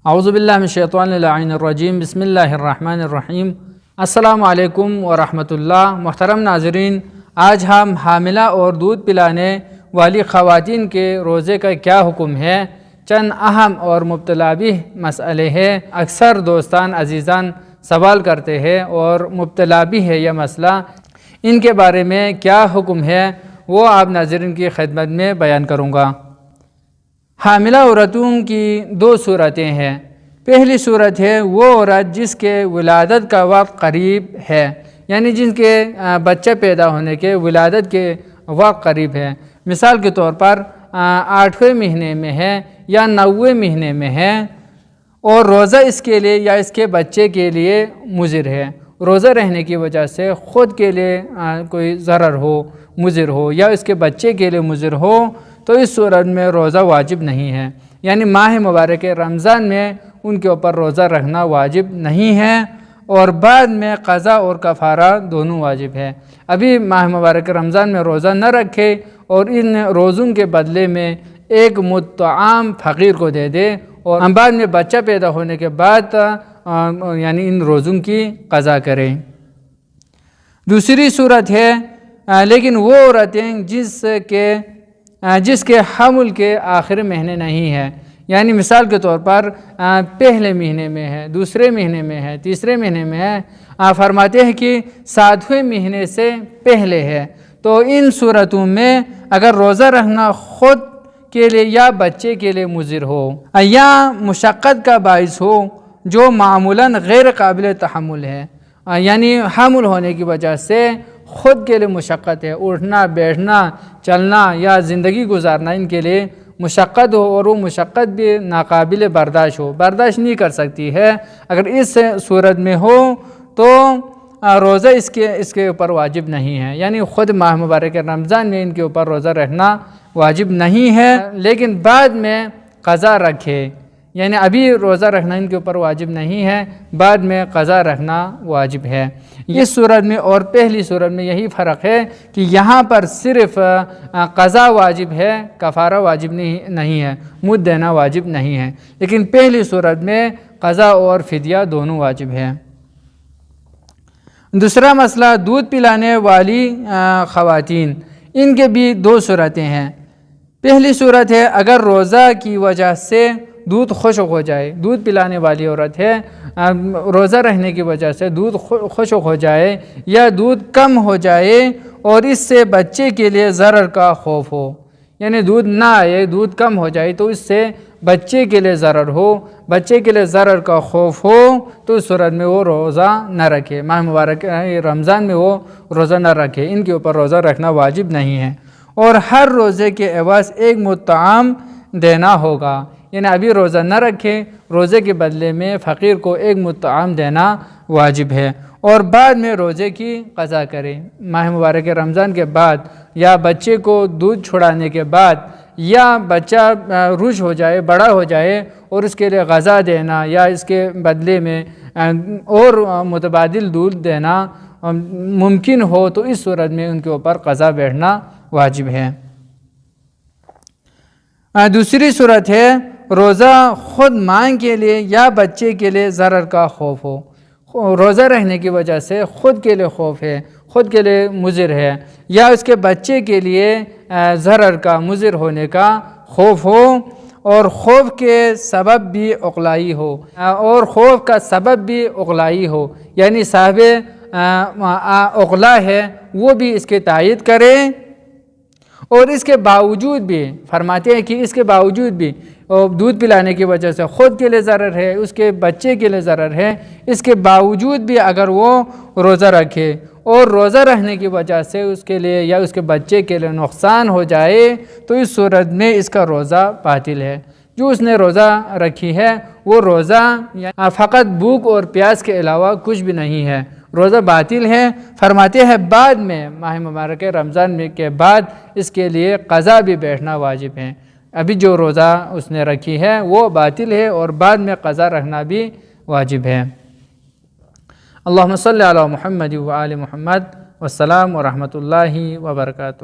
اعوذ باللہ من الشیطان اللعین الرجیم، بسم اللہ الرحمن الرحیم۔ السلام علیکم ورحمۃ اللہ۔ محترم ناظرین، آج ہم حاملہ اور دودھ پلانے والی خواتین کے روزے کا کیا حکم ہے، چند اہم اور مبتلا بہ مسئلے ہیں۔ اکثر دوستان عزیزان سوال کرتے ہیں اور مبتلا بہ ہے یہ مسئلہ، ان کے بارے میں کیا حکم ہے وہ آپ ناظرین کی خدمت میں بیان کروں گا۔ حاملہ عورتوں کی دو صورتیں ہیں۔ پہلی صورت ہے وہ عورت جس کے ولادت کا وقت قریب ہے، یعنی جن کے بچہ پیدا ہونے کے ولادت کے وقت قریب ہے، مثال کے طور پر 8ویں مہینے میں ہے یا 9ویں مہینے میں ہے، اور روزہ اس کے لیے یا اس کے بچے کے لیے مضر ہے۔ روزہ رہنے کی وجہ سے خود کے لیے کوئی ضرر ہو، مضر ہو، یا اس کے بچے کے لیے مضر ہو، تو اس صورت میں روزہ واجب نہیں ہے، یعنی ماہ مبارک رمضان میں ان کے اوپر روزہ رکھنا واجب نہیں ہے، اور بعد میں قضا اور کفارہ دونوں واجب ہے۔ ابھی ماہ مبارک رمضان میں روزہ نہ رکھے اور ان روزوں کے بدلے میں ایک مد طعام فقیر کو دے دے، اور بعد میں بچہ پیدا ہونے کے بعد یعنی ان روزوں کی قضا کرے۔ دوسری صورت ہے لیکن وہ عورتیں جس کے حمل کے آخری مہینے نہیں ہے، یعنی مثال کے طور پر پہلے مہینے میں ہے، دوسرے مہینے میں ہے، تیسرے مہینے میں ہے، فرماتے ہیں کہ 7ویں مہینے سے پہلے ہے، تو ان صورتوں میں اگر روزہ رکھنا خود کے لیے یا بچے کے لیے مضر ہو یا مشقت کا باعث ہو جو معمولاً غیر قابل تحمل ہے، یعنی حمل ہونے کی وجہ سے خود کے لیے مشقت ہے، اٹھنا بیٹھنا چلنا یا زندگی گزارنا ان کے لیے مشقت ہو، اور وہ مشقت بھی ناقابل برداشت ہو، برداشت نہیں کر سکتی ہے، اگر اس صورت میں ہو تو روزہ اس کے اوپر واجب نہیں ہے، یعنی خود ماہ مبارک رمضان میں ان کے اوپر روزہ رکھنا واجب نہیں ہے، لیکن بعد میں قضا رکھے، یعنی ابھی روزہ رکھنا ان کے اوپر واجب نہیں ہے، بعد میں قضا رکھنا واجب ہے۔ اس صورت میں اور پہلی صورت میں یہی فرق ہے کہ یہاں پر صرف قضا واجب ہے، کفارہ واجب نہیں ہے، مد دینا واجب نہیں ہے، لیکن پہلی صورت میں قضا اور فدیہ دونوں واجب ہے۔ دوسرا مسئلہ دودھ پلانے والی خواتین، ان کے بھی دو صورتیں ہیں۔ پہلی صورت ہے اگر روزہ کی وجہ سے دودھ خشک ہو جائے، دودھ پلانے والی عورت ہے، روزہ رہنے کی وجہ سے دودھ خشک ہو جائے یا دودھ کم ہو جائے اور اس سے بچے کے لیے ضرر کا خوف ہو، یعنی دودھ نہ آئے، دودھ کم ہو جائے تو اس سے بچے کے لیے ضرر ہو، بچے کے لیے ضرر کا خوف ہو، تو اس صورت میں وہ روزہ نہ رکھے، ماہ مبارک رمضان میں وہ روزہ نہ رکھے، ان کے اوپر روزہ رکھنا واجب نہیں ہے۔ اور ہر روزے کے عوض ایک مد طعام دینا ہوگا، یعنی ابھی روزہ نہ رکھے، روزے کے بدلے میں فقیر کو ایک مد طعام دینا واجب ہے، اور بعد میں روزے کی قضا کرے، ماہ مبارک رمضان کے بعد یا بچے کو دودھ چھڑانے کے بعد، یا بچہ رشد ہو جائے، بڑا ہو جائے اور اس کے لیے غذا دینا یا اس کے بدلے میں اور متبادل دودھ دینا ممکن ہو، تو اس صورت میں ان کے اوپر قضا بیٹھنا واجب ہے۔ دوسری صورت ہے روزہ خود ماں کے لیے یا بچے کے لیے ضرر کا خوف ہو، روزہ رہنے کی وجہ سے خود کے لیے خوف ہے، خود کے لیے مضر ہے، یا اس کے بچے کے لیے ضرر کا، مضر ہونے کا خوف ہو، اور خوف کے سبب بھی عقلائی ہو، اور خوف کا سبب بھی عقلائی ہو، یعنی صاحب عقلا ہے وہ بھی اس کے تائید کرے، اور اس کے باوجود بھی فرماتے ہیں کہ اس کے باوجود بھی دودھ پلانے کی وجہ سے خود کے لیے ضرر ہے، اس کے بچے کے لیے ضرر ہے، اس کے باوجود بھی اگر وہ روزہ رکھے اور روزہ رہنے کی وجہ سے اس کے لیے یا اس کے بچے کے لیے نقصان ہو جائے، تو اس صورت میں اس کا روزہ باطل ہے۔ جو اس نے روزہ رکھی ہے وہ روزہ فقط بھوک اور پیاس کے علاوہ کچھ بھی نہیں ہے، روزہ باطل ہے۔ فرماتے ہیں بعد میں ماہ مبارک رمضان میں کے بعد اس کے لیے قضا بھی بیٹھنا واجب ہے، ابھی جو روزہ اس نے رکھی ہے وہ باطل ہے، اور بعد میں قضا رکھنا بھی واجب ہے۔ اللہم صلی علی محمد و آل محمد، والسلام ورحمۃ اللہ وبرکاتہ۔